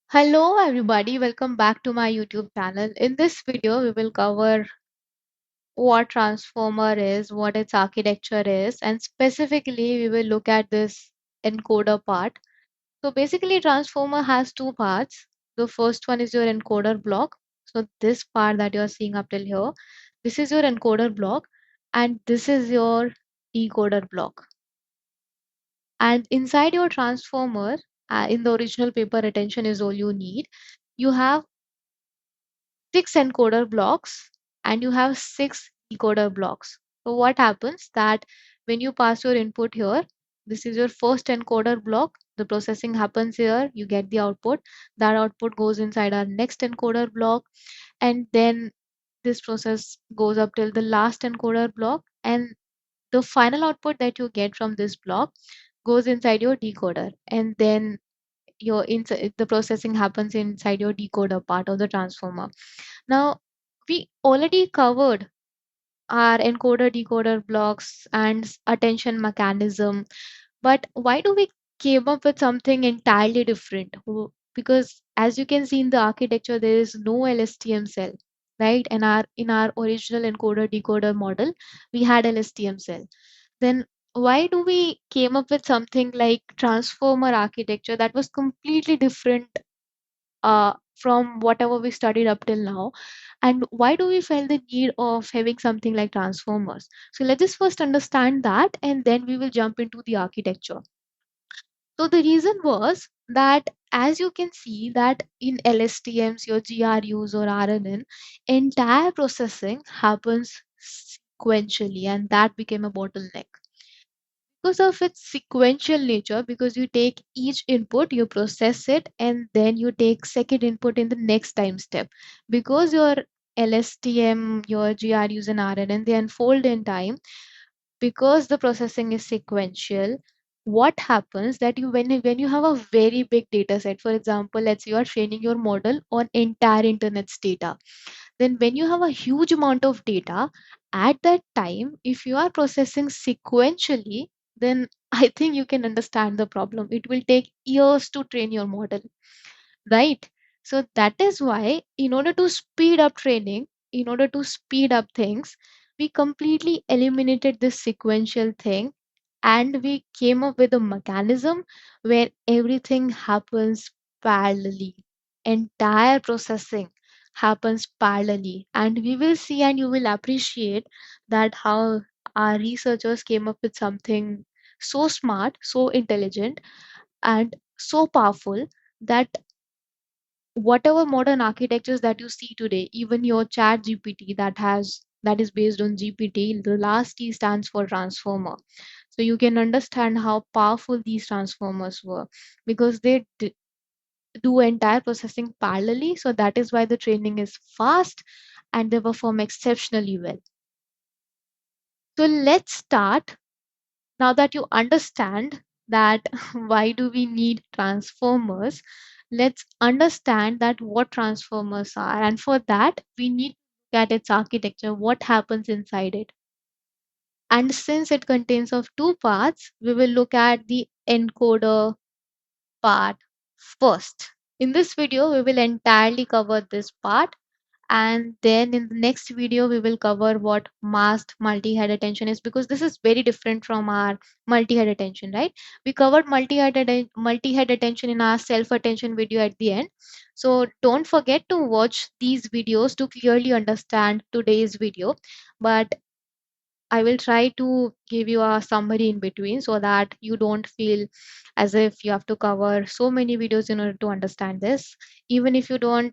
Hello everybody, welcome back to my YouTube channel. In this video, we will cover what transformer is, what its architecture is, and specifically we will look at this encoder part. So basically transformer has two parts. The first one is your encoder block. So this part that you're seeing up till here, this is your encoder block and this is your decoder block. And inside your transformer, in the original paper retention is all you need. You have six encoder blocks and you have six decoder blocks. So what happens that when you pass your input here, this is your first encoder block. The processing happens here. You get the output. That output goes inside our next encoder block, and then this process goes up till the last encoder block, and the final output that you get from this block goes inside your decoder, and then your inside the processing happens inside your decoder part of the transformer. Now, we already covered our encoder decoder blocks and attention mechanism, but why do we came up with something entirely different? Because as you can see in the architecture, there is no LSTM cell, right? And our in our original encoder decoder model, we had LSTM cell. Then why do we came up with something like transformer architecture that was completely different from whatever we studied up till now? And why do we feel the need of having something like transformers? So let's just first understand that and then we will jump into the architecture. So the reason was that as you can see that in LSTMs, your GRUs or RNN, entire processing happens sequentially and that became a bottleneck because of its sequential nature. Because you take each input, you process it, and then you take second input in the next time step. Because your LSTM, your GRUs and RNN, they unfold in time. Because the processing is sequential, what happens that when you have a very big data set, for example, let's say you are training your model on entire internet's data, then when you have a huge amount of data at that time, if you are processing sequentially, then I think you can understand the problem. It will take years to train your model, right? So that is why, in order to speed up training, in order to speed up things, we completely eliminated this sequential thing and we came up with a mechanism where everything happens parallelly. Entire processing happens parallelly. And we will see and you will appreciate that how our researchers came up with something so smart, so intelligent, and so powerful that whatever modern architectures that you see today, even your chat GPT that is based on GPT, the last T stands for transformer. So you can understand how powerful these transformers were because they do entire processing parallelly. So that is why the training is fast and they perform exceptionally well. So let's start. Now that you understand that why do we need transformers, let's understand that what transformers are. And for that, we need to look at its architecture, what happens inside it. And since it contains of two parts, we will look at the encoder part first. In this video, we will entirely cover this part, and then in the next video we will cover what masked multi-head attention is, because this is very different from our multi-head attention, right? We covered multi-head attention in our self-attention video at the end. So don't forget to watch these videos to clearly understand today's video, but I will try to give you a summary in between so that you don't feel as if you have to cover so many videos in order to understand this. Even if you don't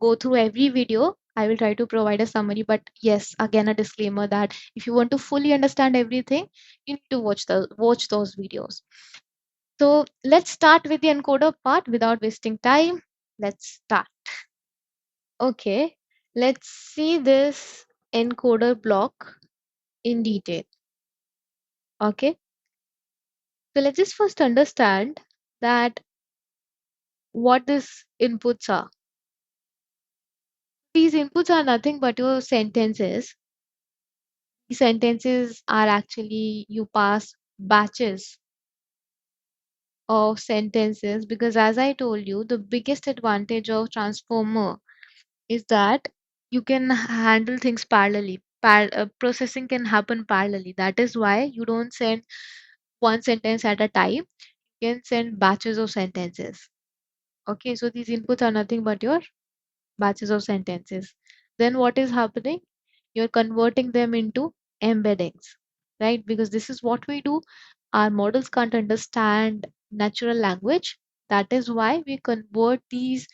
go through every video, I will try to provide a summary. But yes, again, a disclaimer that if you want to fully understand everything, you need to watch those videos. So let's start with the encoder part without wasting time. Let's start. Okay, let's see this encoder block in detail. Okay. So let's just first understand that what these inputs are. These inputs are nothing but your sentences. These sentences are actually you pass batches of sentences, because as I told you, the biggest advantage of transformer is that you can handle things parallelly. Processing can happen parallelly. That is why you don't send one sentence at a time. You can send batches of sentences. Okay, so these inputs are nothing but your batches of sentences. Then what is happening? You're converting them into embeddings, right? Because this is what we do. Our models can't understand natural language. That is why we convert these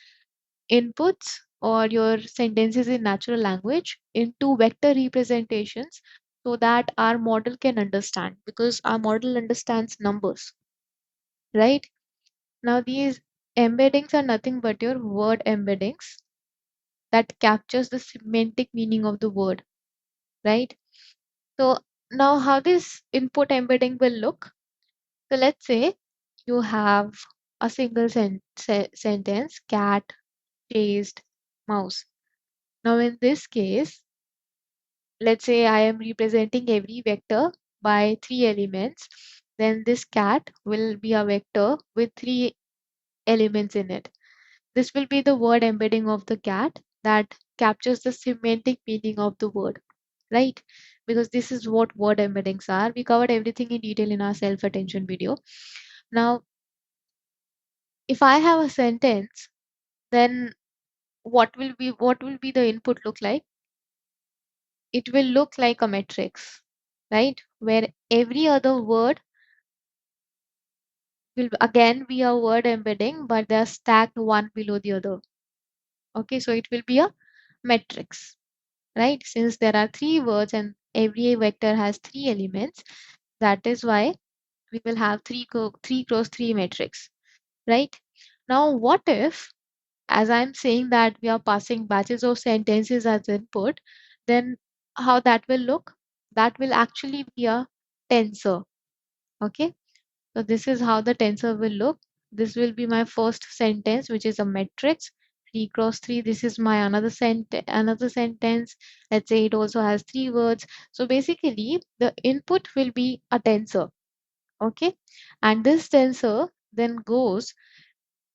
inputs or your sentences in natural language into vector representations so that our model can understand, because our model understands numbers, right? Now these embeddings are nothing but your word embeddings that captures the semantic meaning of the word, right? So now how this input embedding will look. So let's say you have a single sentence, cat chased mouse. Now in this case, let's say I am representing every vector by three elements, then this cat will be a vector with three elements in it. This will be the word embedding of the cat that captures the semantic meaning of the word, right? Because this is what word embeddings are. We covered everything in detail in our self-attention video. Now, if I have a sentence, then what will be the input look like? It will look like a matrix, right? Where every other word will again be a word embedding, but they are stacked one below the other. Okay, so it will be a matrix, right? Since there are three words and every vector has three elements, that is why we will have 3 cross 3 matrix, right? Now, what if, as I'm saying that we are passing batches of sentences as input, then how that will look? That will actually be a tensor, okay? So this is how the tensor will look. This will be my first sentence, which is a matrix. 3 cross 3. This is my another sentence. Let's say it also has three words. So basically, the input will be a tensor. Okay. And this tensor then goes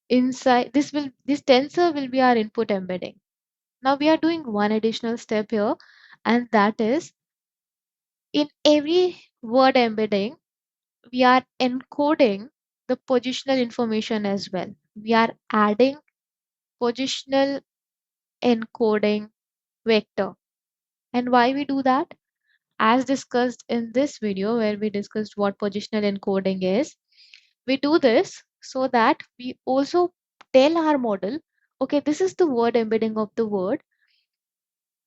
inside. This tensor will be our input embedding. Now we are doing one additional step here, and that is in every word embedding, we are encoding the positional information as well. We are adding positional encoding vector. And why we do that? As discussed in this video where we discussed what positional encoding is, we do this so that we also tell our model, okay, this is the word embedding of the word.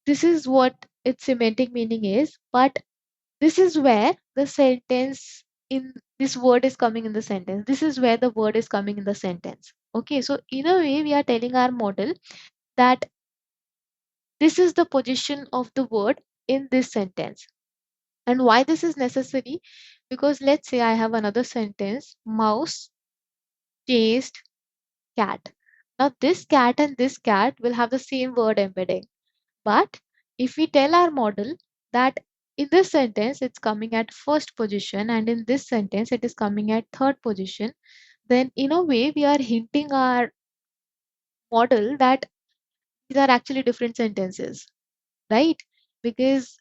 This is what its semantic meaning is, but this is where the sentence in this word is coming in the sentence. This is where the word is coming in the sentence. Okay, so in a way, we are telling our model that this is the position of the word in this sentence. And why this is necessary? Because let's say I have another sentence, mouse chased cat. Now, this cat and this cat will have the same word embedding. But if we tell our model that in this sentence it's coming at first position and in this sentence it is coming at third position, then in a way we are hinting our model that these are actually different sentences, right? Because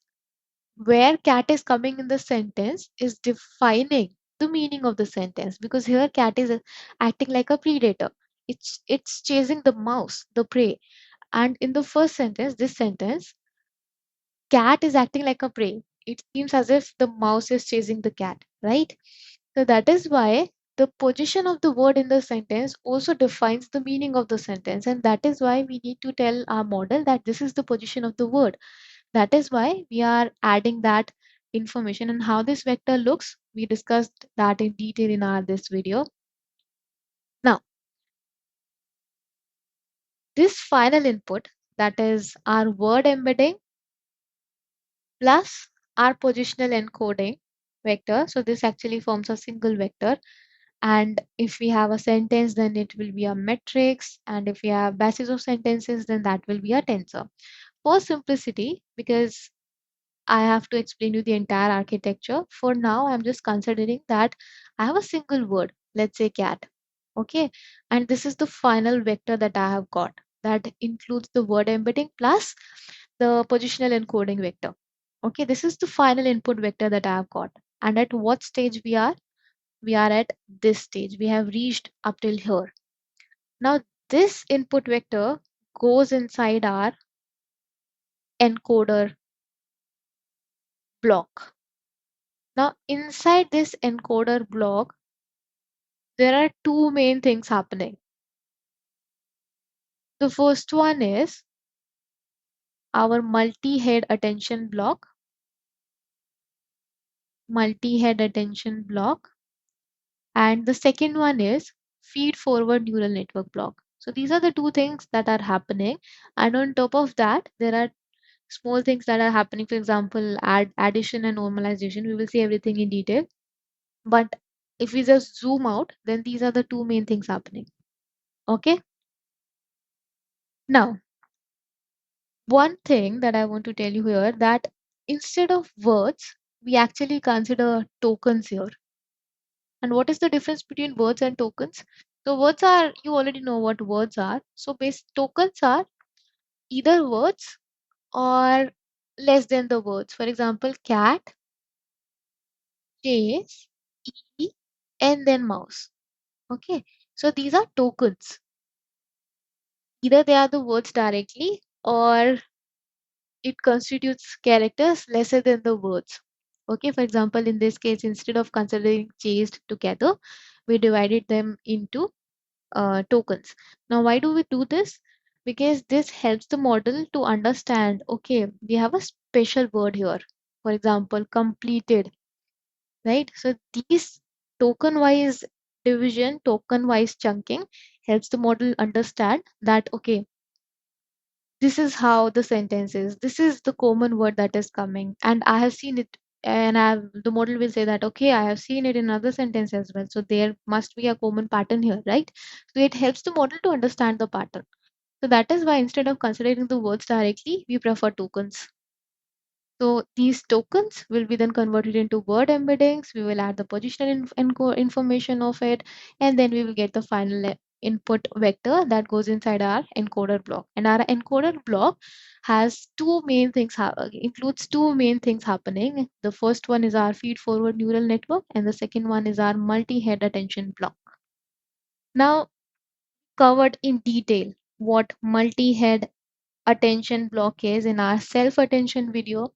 where cat is coming in the sentence is defining the meaning of the sentence, because here cat is acting like a predator. It's chasing the mouse, the prey. And in the first sentence, this sentence, cat is acting like a prey. It seems as if the mouse is chasing the cat, right? So that is why the position of the word in the sentence also defines the meaning of the sentence. And that is why we need to tell our model that this is the position of the word. That is why we are adding that information. And how this vector looks, we discussed that in detail in our this video. Now, this final input, that is our word embedding plus our positional encoding vector. So this actually forms a single vector. And if we have a sentence, then it will be a matrix. And if we have batches of sentences, then that will be a tensor. For simplicity, because I have to explain you the entire architecture, for now, I'm just considering that I have a single word. let's say cat. Okay, and this is the final vector that I have got. That includes the word embedding plus the positional encoding vector. Okay, this is the final input vector that I have got. And at what stage we are? We are at this stage. We have reached up till here. Now, this input vector goes inside our encoder block. Now, inside this encoder block, there are two main things happening. The first one is our multi-head attention block, and the second one is feed forward neural network block. So these are the two things that are happening, and on top of that, there are small things that are happening. For example, addition and normalization. We will see everything in detail. But if we just zoom out, then these are the two main things happening. Okay. Now, one thing that I want to tell you here that instead of words, we actually consider tokens here. And what is the difference between words and tokens? So words are, you already know what words are. So base tokens are either words or less than the words. For example, cat, chase, e, and then mouse. Okay. So these are tokens. Either they are the words directly or it constitutes characters lesser than the words. Okay, for example, in this case, instead of considering chased together, we divided them into tokens. Now, why do we do this? Because this helps the model to understand, okay, we have a special word here. For example, completed, right? So these token-wise division, token-wise chunking helps the model understand that, okay, this is how the sentence is. This is the common word that is coming. And I have seen it. And the model will say that, okay, I have seen it in other sentence as well. So there must be a common pattern here, right? So it helps the model to understand the pattern. So that is why instead of considering the words directly, we prefer tokens. So these tokens will be then converted into word embeddings. We will add the positional information of it, and then we will get the final input vector that goes inside our encoder block. And our encoder block has two main things, includes two main things happening. The first one is our feed forward neural network, and the second one is our multi-head attention block. Now, covered in detail what multi-head attention block is in our self-attention video.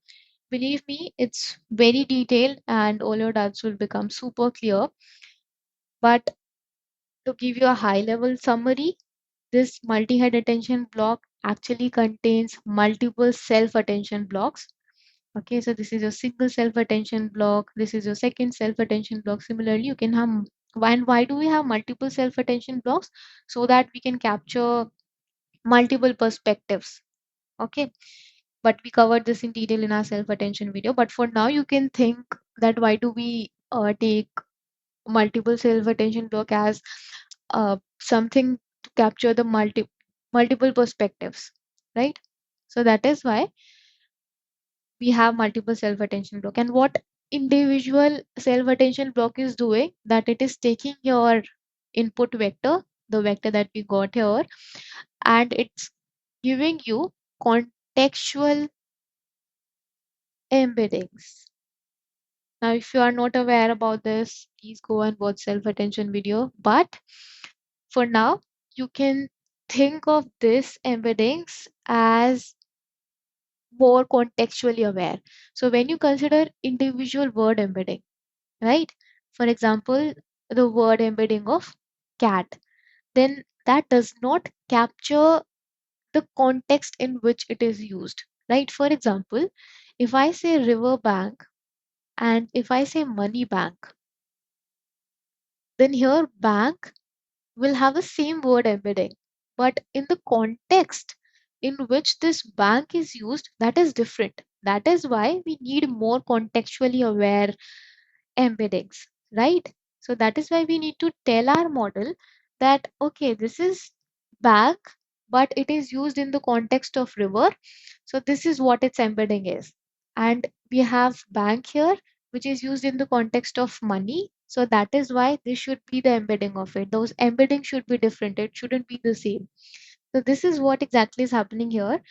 Believe me, it's very detailed and all your doubts will become super clear. But to give you a high level summary, this multi-head attention block actually contains multiple self-attention blocks. Okay, so this is your single self-attention block. This is your second self-attention block. Similarly, you can have, and why do we have multiple self-attention blocks? So that we can capture multiple perspectives. Okay, but we covered this in detail in our self-attention video. But for now, you can think that why do we take multiple self-attention block as something to capture the multiple perspectives, right? So that is why we have multiple self-attention block. And what individual self-attention block is doing, that it is taking your input vector, the vector that we got here, and it's giving you contextual embeddings. Now, if you are not aware about this, please go and watch self-attention video. But for now, you can think of this embeddings as more contextually aware. So when you consider individual word embedding, right? For example, the word embedding of cat, then that does not capture the context in which it is used, right? For example, if I say river bank and if I say money bank, then here bank will have the same word embedding, but in the context in which this bank is used, that is different. That is why we need more contextually aware embeddings, right? So that is why we need to tell our model that, okay, this is bank, but it is used in the context of river. So this is what its embedding is. And we have bank here, which is used in the context of money. So that is why this should be the embedding of it. Those embeddings should be different. It shouldn't be the same. So this is what exactly is happening here.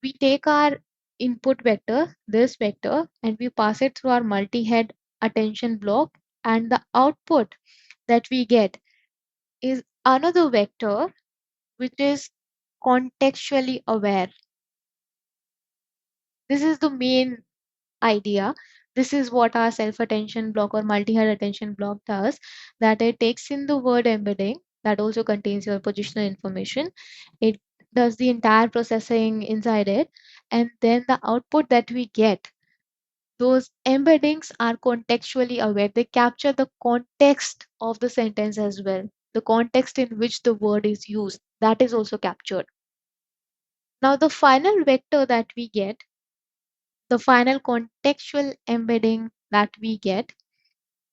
We take our input vector, this vector, and we pass it through our multi-head attention block, and the output that we get is another vector which is contextually aware. This is the main idea. This is what our self-attention block or multi-head attention block does, that it takes in the word embedding that also contains your positional information. It does the entire processing inside it, and then the output that we get, those embeddings are contextually aware. They capture the context of the sentence as well. The context in which the word is used, that is also captured. Now, the final vector that we get, the final contextual embedding that we get,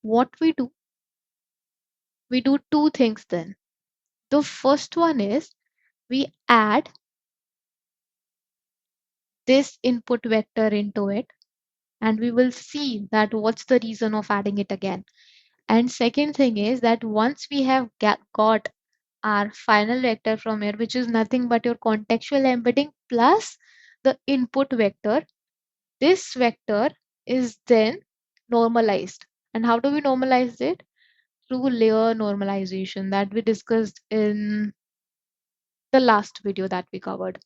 what we do two things then. The first one is we add this input vector into it, and we will see that what's the reason of adding it again. And second thing is that once we have got our final vector from here, which is nothing but your contextual embedding plus the input vector, this vector is then normalized. And how do we normalize it? Through layer normalization that we discussed in the last video that we covered,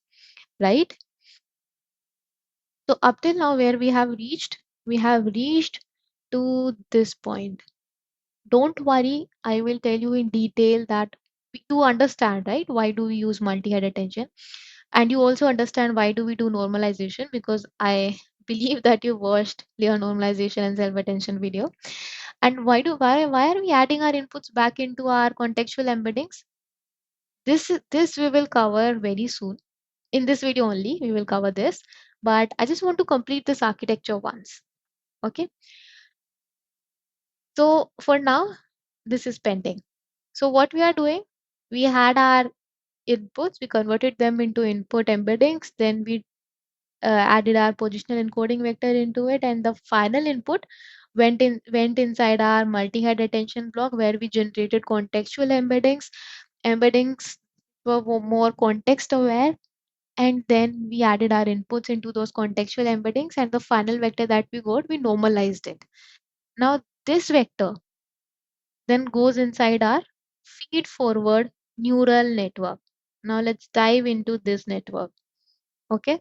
right? So up till now where we have reached to this point. Don't worry, I will tell you in detail that we do understand, right? Why do we use multi-head attention? And you also understand why do we do normalization, because I believe that you watched layer normalization and self-attention video. And why are we adding our inputs back into our contextual embeddings? This we will cover very soon. In this video only, we will cover this. But I just want to complete this architecture once. Okay. So for now, this is pending. So what we are doing, we had our inputs, we converted them into input embeddings, then we added our positional encoding vector into it, and the final input went inside our multi-head attention block where we generated contextual embeddings. Embeddings were more context aware, and then we added our inputs into those contextual embeddings, and the final vector that we got, we normalized it. Now this vector then goes inside our feed forward neural network. Now let's dive into this network. Okay.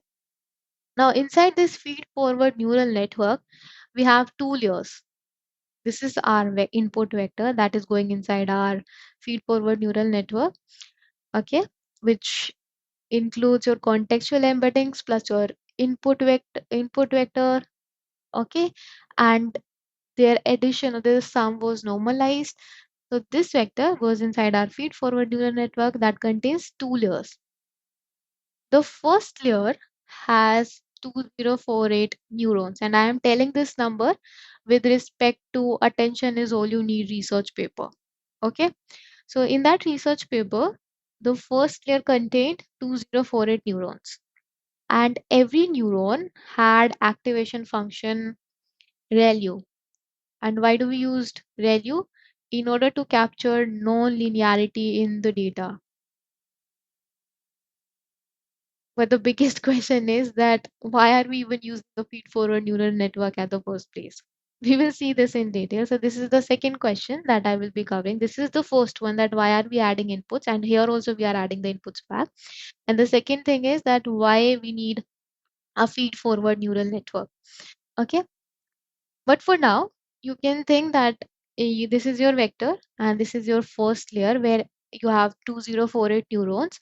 Now inside this feed forward neural network, we have two layers. This is our input vector that is going inside our feed forward neural network. Okay. Which includes your contextual embeddings plus your input vector. Okay. And their addition of this sum was normalized. So this vector goes inside our feed forward neural network that contains two layers. The first layer has 2048 neurons, and I am telling this number with respect to attention is all you need research paper. Okay, so in that research paper, the first layer contained 2048 neurons, and every neuron had activation function ReLU. And why do we use ReLU? In order to capture non-linearity in the data. But the biggest question is that why are we even using the feed-forward neural network at the first place? We will see this in detail. So this is the second question that I will be covering. This is the first one, that why are we adding inputs? And here also we are adding the inputs back. And the second thing is that why we need a feed-forward neural network. Okay. But for now, you can think that this is your vector and this is your first layer where you have 2048 neurons,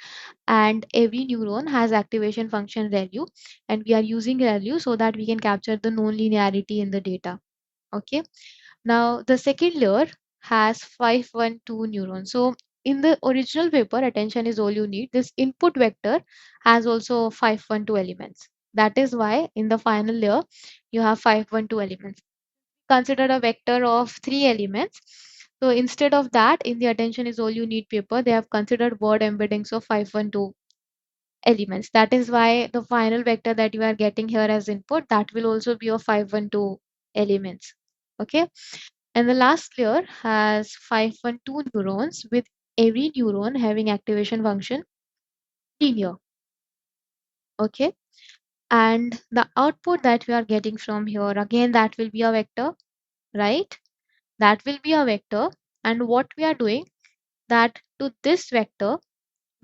and every neuron has activation function ReLU, and we are using ReLU so that we can capture the non-linearity in the data. Okay. Now the second layer has 512 neurons. So in the original paper, attention is all you need. This input vector has also 512 elements. That is why in the final layer, you have 512 elements. Consider a vector of 3 elements. So instead of that, in the attention is all you need paper, they have considered word embeddings of 512 elements. That is why the final vector that you are getting here as input, that will also be of 512 elements. Okay. And the last layer has 512 neurons, with every neuron having activation function linear. Okay. And the output that we are getting from here, again, that will be a vector, right? That will be a vector. And what we are doing, that to this vector,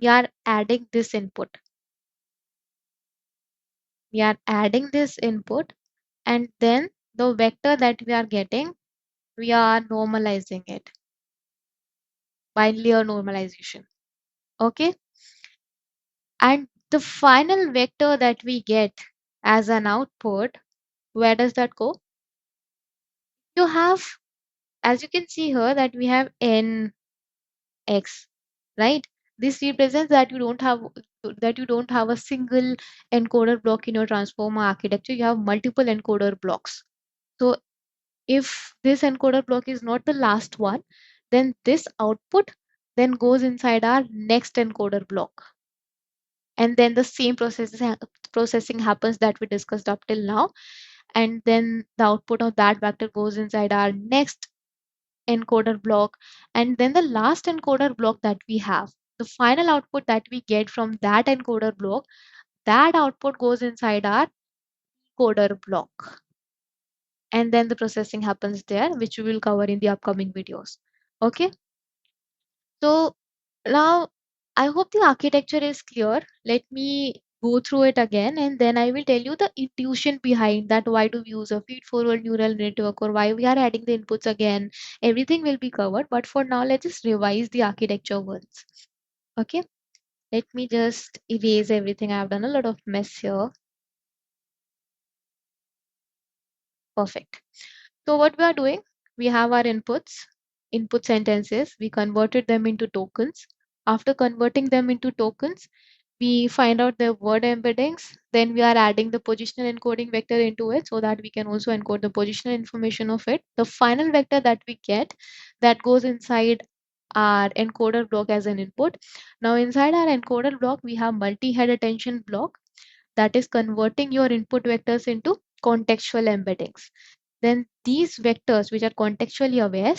we are adding this input. We are adding this input, and then the vector that we are getting, we are normalizing it by layer normalization. Okay. And the final vector that we get as an output, where does that go? You have, as you can see here, that we have n x, right? This represents that you don't have a single encoder block in your transformer architecture. You have multiple encoder blocks. So if this encoder block is not the last one, then this output then goes inside our next encoder block. And then the same processing happens that we discussed up till now. And then the output of that vector goes inside our next encoder block. And then the last encoder block that we have, the final output that we get from that encoder block, that output goes inside our coder block. And then the processing happens there, which we will cover in the upcoming videos. Okay. So now I hope the architecture is clear. Let me go through it again, and then I will tell you the intuition behind that. Why do we use a feed forward neural network, or why we are adding the inputs again? Everything will be covered. But for now, let's just revise the architecture once. Okay. Let me just erase everything. I've done a lot of mess here. Perfect. So what we are doing, we have our input sentences, we converted them into tokens. After converting them into tokens, we find out the word embeddings. Then we are adding the positional encoding vector into it so that we can also encode the positional information of it. The final vector that we get, that goes inside our encoder block as an input. Now inside our encoder block, we have multi-head attention block that is converting your input vectors into contextual embeddings. Then these vectors which are contextually aware,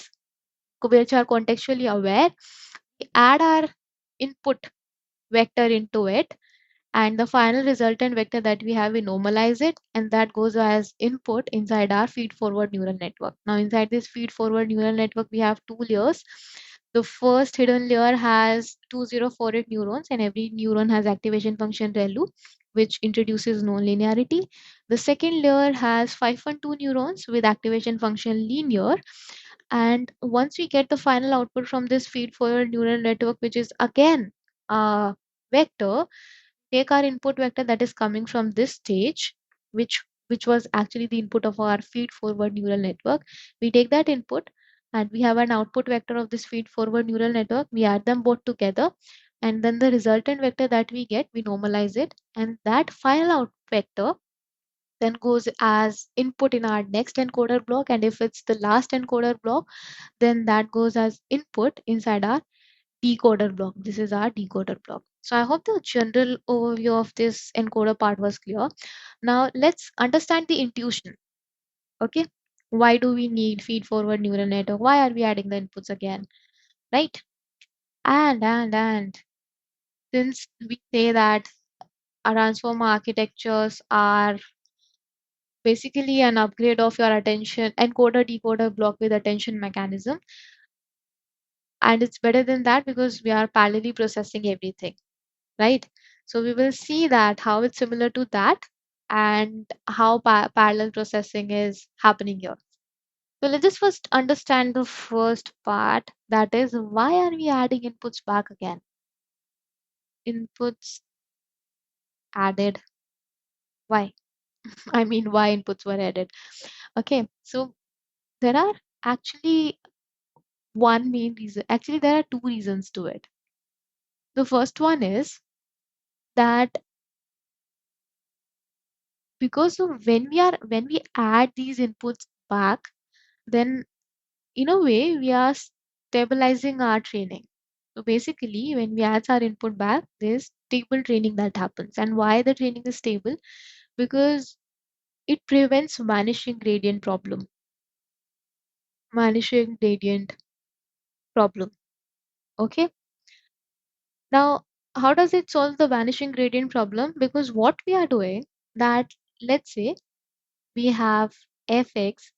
we add our input vector into it, and the final resultant vector that we have, we normalize it, and that goes as input inside our feed forward neural network. Now inside this feed forward neural network, we have two layers. The first hidden layer has 2048 neurons, and every neuron has activation function ReLU, which introduces nonlinearity. The second layer has 512 neurons with activation function linear. And once we get the final output from this feed forward neural network, which is again a vector, take our input vector that is coming from this stage, which was actually the input of our feed forward neural network. We take that input and we have an output vector of this feed forward neural network. We add them both together, and then the resultant vector that we get, we normalize it, and that final out vector then goes as input in our next encoder block. And if it's the last encoder block, then that goes as input inside our decoder block. This is our decoder block. So I hope the general overview of this encoder part was clear. Now let's understand the intuition. Okay. Why do we need feed forward neural network? Why are we adding the inputs again? Right? And since we say that our transformer architectures are basically an upgrade of your attention encoder decoder block with attention mechanism, and it's better than that because we are parallelly processing everything, right? So we will see that how it's similar to that, and how parallel processing is happening here. So let's just first understand the first part, that is, why are we adding inputs back again? Inputs added. Why? I mean, why inputs were added? Okay, so there are actually one main reason. Actually, there are two reasons to it. The first one is that because of when we add these inputs back, then in a way we are stabilizing our training. So basically, when we add our input back, there's stable training that happens. And why the training is stable? Because it prevents vanishing gradient problem. vanishing gradient problem. Okay. Now, how does it solve the vanishing gradient problem? Because what we are doing that, let's say we have fx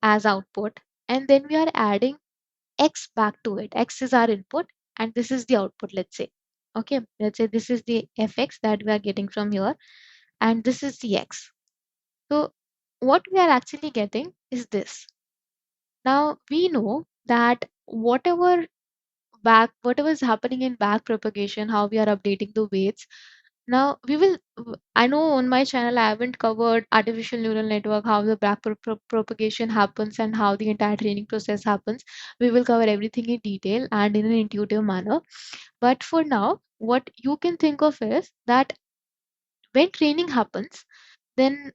as output, and then we are adding x back to it. X is our input and this is the output, let's say. Okay, let's say this is the fx that we are getting from here and this is the x. So what we are actually getting is this. Now we know that whatever is happening in back propagation, how we are updating the weights. Now we will, I know on my channel I haven't covered artificial neural network, how the back propagation happens and how the entire training process happens. We will cover everything in detail and in an intuitive manner. But for now, what you can think of is that when training happens, then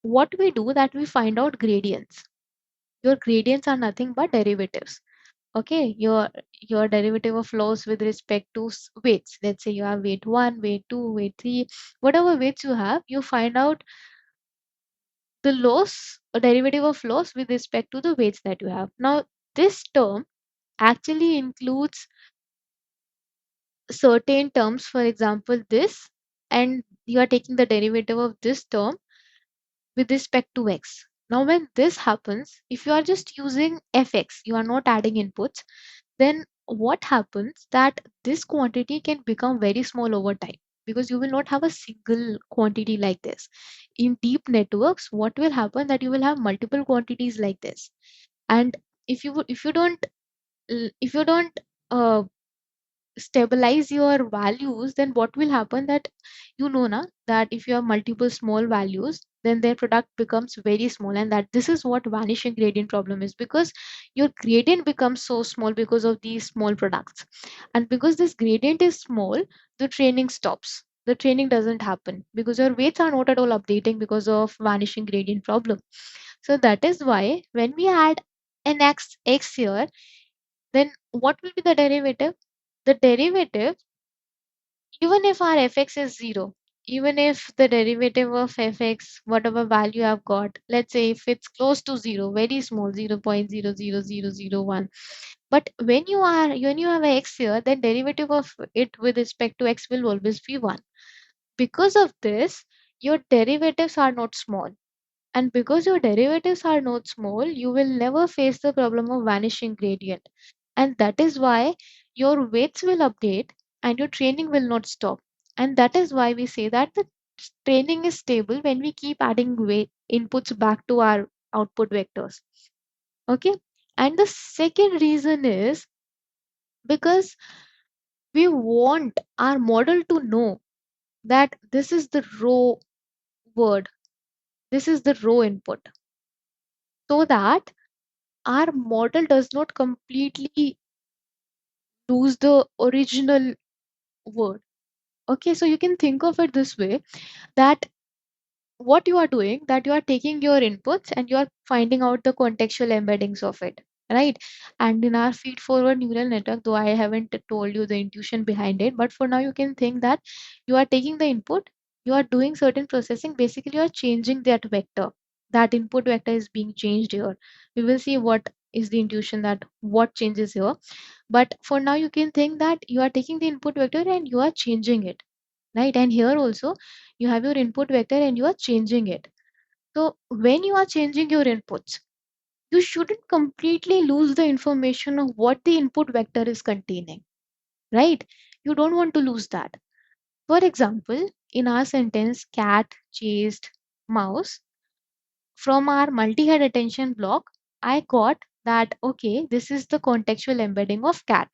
what we do that we find out gradients. Your gradients are nothing but derivatives. Okay, your derivative of loss with respect to weights. Let's say you have weight 1, weight 2, weight 3, whatever weights you have, you find out the loss or derivative of loss with respect to the weights that you have. Now this term actually includes certain terms, for example this, and you are taking the derivative of this term with respect to x. Now when this happens, if you are just using fx, you are not adding inputs, then what happens that this quantity can become very small over time, because you will not have a single quantity like this. In deep networks, what will happen that you will have multiple quantities like this. And if you don't uh, stabilize your values, then what will happen that na that if you have multiple small values, then their product becomes very small, and that this is what vanishing gradient problem is, because your gradient becomes so small because of these small products. And because this gradient is small, the training stops, the training doesn't happen because your weights are not at all updating because of vanishing gradient problem. So that is why when we add an x here, then what will be the derivative? The derivative, even if our fx is 0, even if the derivative of fx, whatever value I've got, let's say if it's close to 0, very small, 0.00001, but when you have x here, then derivative of it with respect to x will always be 1. Because of this, your derivatives are not small. And because your derivatives are not small, you will never face the problem of vanishing gradient. And that is why your weights will update and your training will not stop. And that is why we say that the training is stable when we keep adding weight inputs back to our output vectors. Okay. And the second reason is because we want our model to know that this is the raw word, this is the raw input, so that our model does not completely lose the original word. Okay, so you can think of it this way, that what you are doing, that you are taking your inputs and you are finding out the contextual embeddings of it, right? And in our feed forward neural network, though I haven't told you the intuition behind it, but for now you can think that you are taking the input, you are doing certain processing, basically you are changing that vector, that input vector is being changed here. We will see what is the intuition, that what changes here. But for now you can think that you are taking the input vector and you are changing it, right? And here also you have your input vector and you are changing it. So when you are changing your inputs, you shouldn't completely lose the information of what the input vector is containing, right? You don't want to lose that. For example, in our sentence cat chased mouse, from our multi-head attention block, I got that okay, this is the contextual embedding of cat.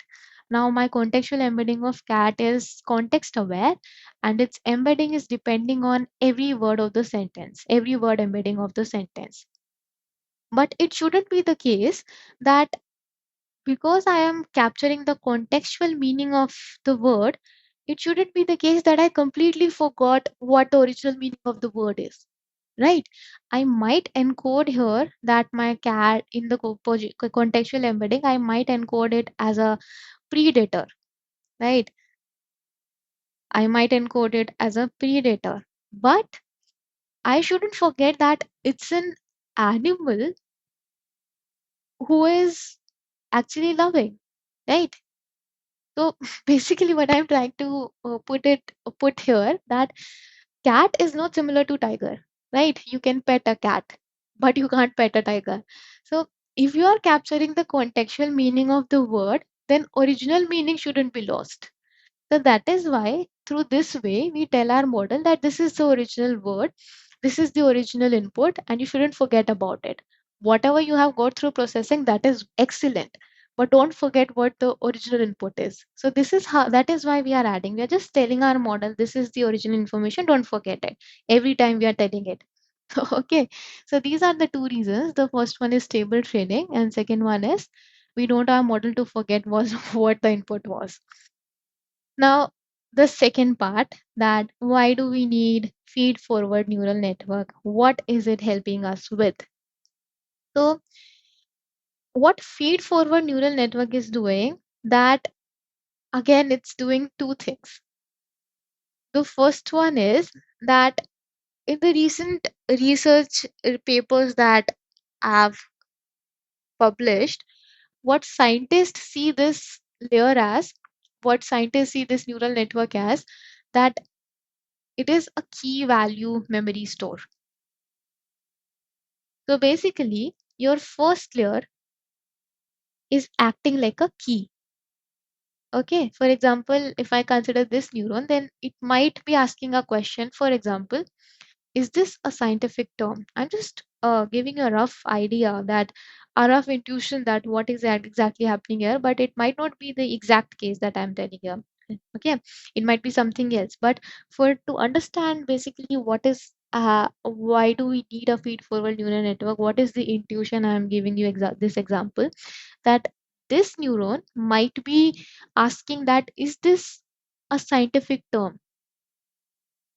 Now my contextual embedding of cat is context aware, and its embedding is depending on every word of the sentence, every word embedding of the sentence. But it shouldn't be the case that because I am capturing the contextual meaning of the word, it shouldn't be the case that I completely forgot what the original meaning of the word is, right? I might encode here that my cat in the contextual embedding, I might encode it as a predator, right? I might encode it as a predator, but I shouldn't forget that it's an animal who is actually loving, right? So basically, what I'm trying to put here, that cat is not similar to tiger, right? You can pet a cat, but you can't pet a tiger. So if you are capturing the contextual meaning of the word, then original meaning shouldn't be lost. So that is why through this way we tell our model that this is the original word, this is the original input, and you shouldn't forget about it. Whatever you have got through processing, that is excellent. But don't forget what the original input is. So this is how, that is why we are adding. We are just telling our model this is the original information. Don't forget it. Every time we are telling it. Okay. So these are the two reasons. The first one is stable training, and second one is we don't want our model to forget was what the input was. Now, the second part, that why do we need feed forward neural network? What is it helping us with? So, what feed forward neural network is doing, that again, it's doing two things. The first one is that in the recent research papers that I've published, what scientists see this layer as, what scientists see this neural network as, that it is a key value memory store. So basically, your first layer is acting like a key. Okay, for example, if I consider this neuron, then it might be asking a question. For example, is this a scientific term? I'm just giving a rough idea, that a rough intuition that what is exactly happening here, but it might not be the exact case that I'm telling you. Okay, it might be something else. But for to understand basically what is why do we need a feed forward neural network? What is the intuition I'm giving you this example, that this neuron might be asking that is this a scientific term?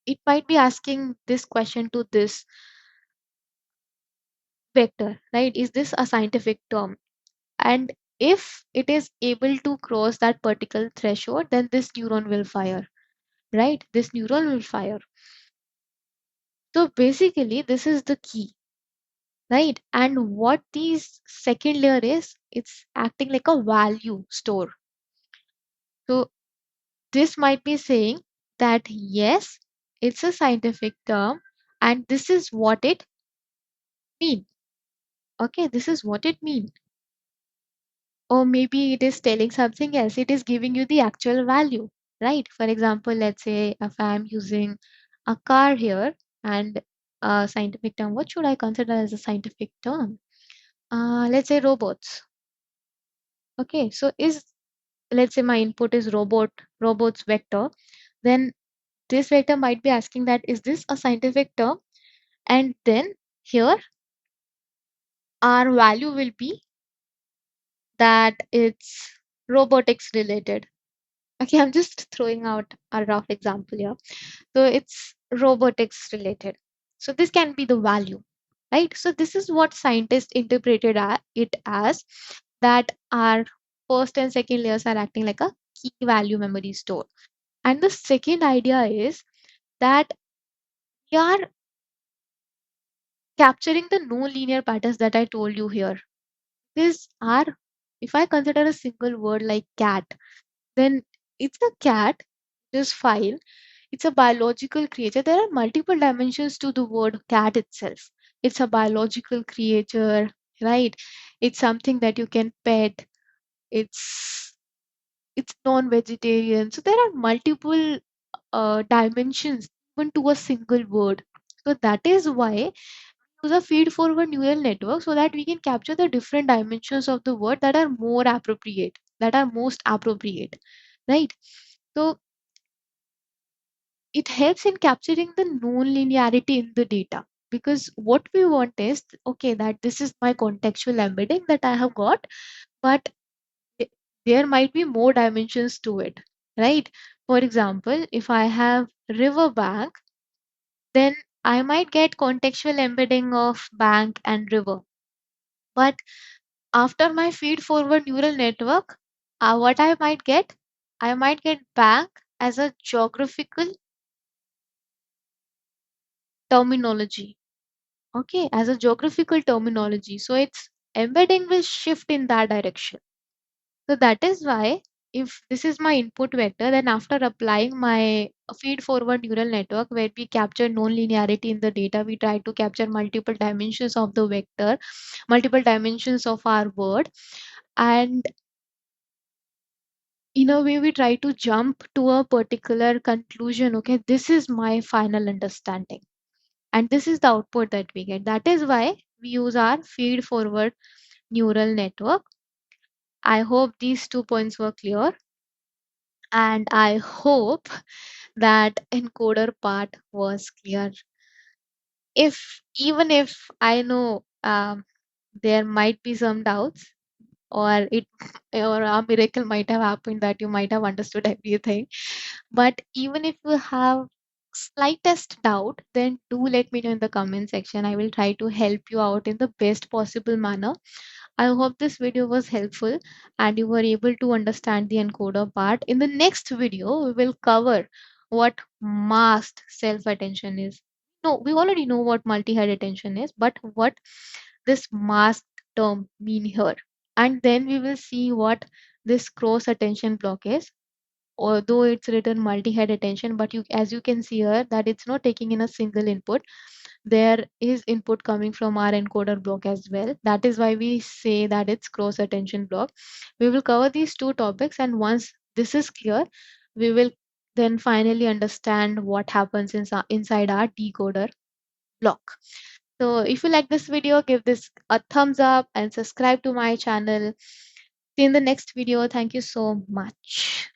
It might be asking this question to this vector, right? Is this a scientific term? And if it is able to cross that particular threshold, then this neuron will fire, right? This neuron will fire. So basically, this is the key, right? And what these second layer is, it's acting like a value store. So this might be saying that yes, it's a scientific term, and this is what it means. Okay, this is what it means. Or maybe it is telling something else. It is giving you the actual value, right? For example, let's say if I'm using a car here and a scientific term, what should I consider as a scientific term? Let's say robots. Okay, so is, let's say my input is robots vector, then this vector might be asking that is this a scientific term? And then here our value will be that it's robotics related. Okay, I'm just throwing out a rough example here. So it's robotics related. So this can be the value, right? So this is what scientists interpreted it as, that our first and second layers are acting like a key value memory store. And the second idea is that we are capturing the non-linear patterns that I told you here. These are, if I consider a single word like cat, then it's a cat, this file. It's a biological creature. There are multiple dimensions to the word cat itself. It's a biological creature, right? It's something that you can pet. It's it's non-vegetarian. So there are multiple dimensions even to a single word. So that is why use a feed-forward neural network, so that we can capture the different dimensions of the word that are more appropriate, that are most appropriate, right? So it helps in capturing the non-linearity in the data, because what we want is, okay, that this is my contextual embedding that I have got, but th- there might be more dimensions to it, right? For example, if I have river bank, then I might get contextual embedding of bank and river. But after my feed forward neural network, what I might get bank as a geographical terminology. Okay, as a geographical terminology. So it's embedding will shift in that direction. So that is why if this is my input vector, then after applying my feed forward neural network where we capture non-linearity in the data, we try to capture multiple dimensions of the vector, multiple dimensions of our word. And in a way, we try to jump to a particular conclusion. Okay, this is my final understanding. And this is the output that we get. That is why we use our feed forward neural network. I hope these 2 points were clear. And I hope that encoder part was clear. If even if I know there might be some doubts, or it or a miracle might have happened that you might have understood everything. But even if you have slightest doubt, then do let me know in the comment section. I will try to help you out in the best possible manner. I hope this video was helpful and you were able to understand the encoder part. In the next video, we will cover what masked self-attention is. No, we already know what multi-head attention is, but what this masked term mean here. And then we will see what this cross attention block is. Although it's written multi-head attention, but you, as you can see here, that it's not taking in a single input. There is input coming from our encoder block as well. That is why we say that it's cross attention block. We will cover these two topics, and once this is clear, we will then finally understand what happens inside our decoder block. So if you like this video, give this a thumbs up and subscribe to my channel. See you in the next video. Thank you so much.